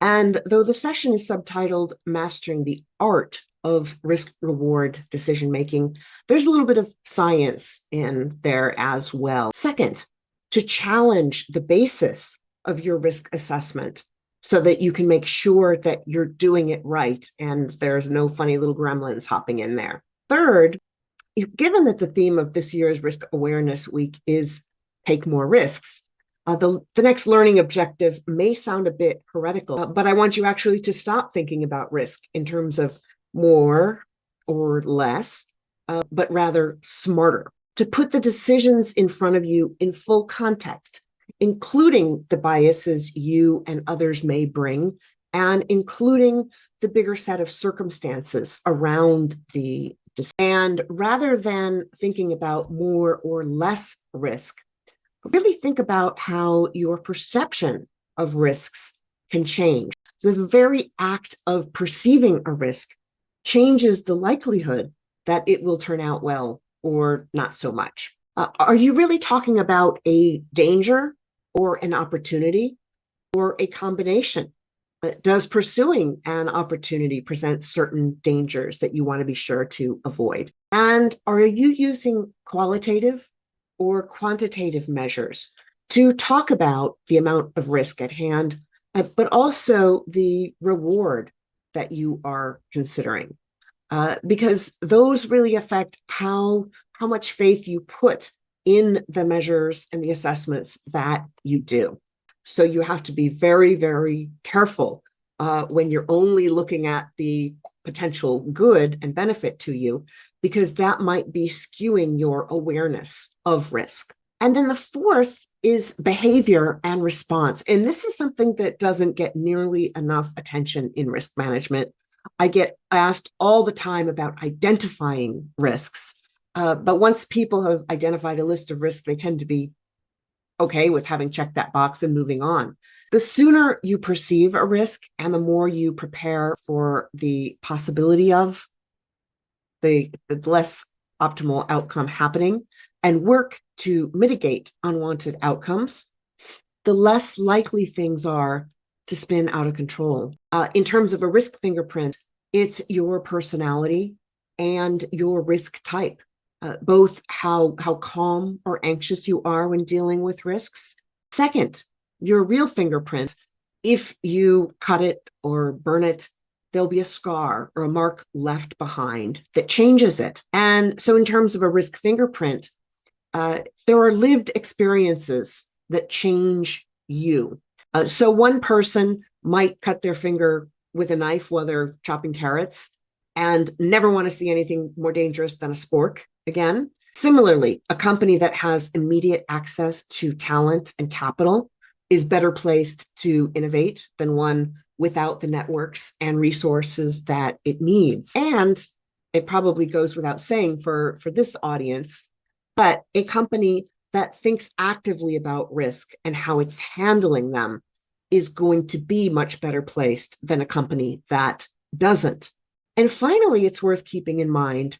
And though the session is subtitled Mastering the Art of Risk Reward Decision Making, there's a little bit of science in there as well. Second, to challenge the basis of your risk assessment so that you can make sure that you're doing it right and there's no funny little gremlins hopping in there. Third, given that the theme of this year's Risk Awareness Week is take more risks, the next learning objective may sound a bit heretical, but I want you actually to stop thinking about risk in terms of more or less, but rather smarter, to put the decisions in front of you in full context, including the biases you and others may bring, and including the bigger set of circumstances around the decision. And rather than thinking about more or less risk, really think about how your perception of risks can change. So the very act of perceiving a risk changes the likelihood that it will turn out well or not so much. Are you really talking about a danger or an opportunity or a combination? Does pursuing an opportunity present certain dangers that you want to be sure to avoid? And are you using qualitative or quantitative measures to talk about the amount of risk at hand, but also the reward that you are considering? Because those really affect how much faith you put in the measures and the assessments that you do. So you have to be very, very careful when you're only looking at the potential good and benefit to you, because that might be skewing your awareness of risk. And then the fourth is behavior and response. And this is something that doesn't get nearly enough attention in risk management. I get asked all the time about identifying risks. But once people have identified a list of risks, they tend to be okay with having checked that box and moving on. The sooner you perceive a risk and the more you prepare for the possibility of the less optimal outcome happening and work to mitigate unwanted outcomes, the less likely things are to spin out of control. In terms of a risk fingerprint, it's your personality and your risk type. Both how calm or anxious you are when dealing with risks. Second, your real fingerprint, if you cut it or burn it, there'll be a scar or a mark left behind that changes it. And so in terms of a risk fingerprint, there are lived experiences that change you. So one person might cut their finger with a knife while they're chopping carrots and never want to see anything more dangerous than a spork again. Similarly, a company that has immediate access to talent and capital is better placed to innovate than one without the networks and resources that it needs. And it probably goes without saying for this audience, but a company that thinks actively about risk and how it's handling them is going to be much better placed than a company that doesn't. And finally, it's worth keeping in mind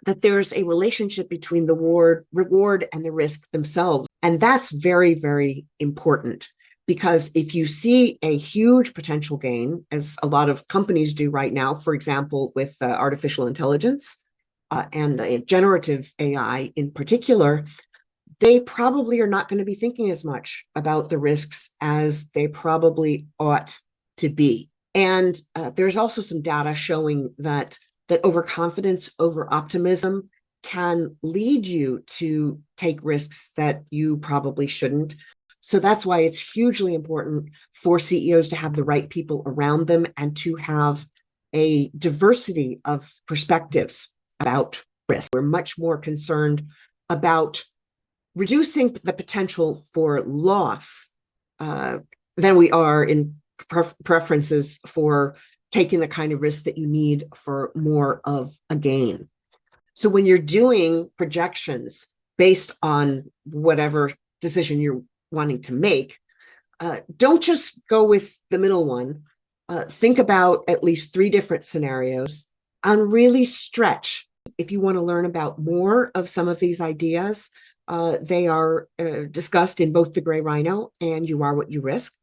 that there's a relationship between the reward and the risk themselves. And that's very, very important, because if you see a huge potential gain, as a lot of companies do right now, for example, with artificial intelligence and generative AI in particular, they probably are not going to be thinking as much about the risks as they probably ought to be. And there's also some data showing that overconfidence, over optimism can lead you to take risks that you probably shouldn't. So that's why it's hugely important for CEOs to have the right people around them and to have a diversity of perspectives about risk. We're much more concerned about reducing the potential for loss than we are in preferences for taking the kind of risk that you need for more of a gain. So when you're doing projections based on whatever decision you're wanting to make, don't just go with the middle one. Think about at least 3 different scenarios and really stretch. If you want to learn about more of some of these ideas, they are discussed in both the Gray Rhino and You Are What You Risk.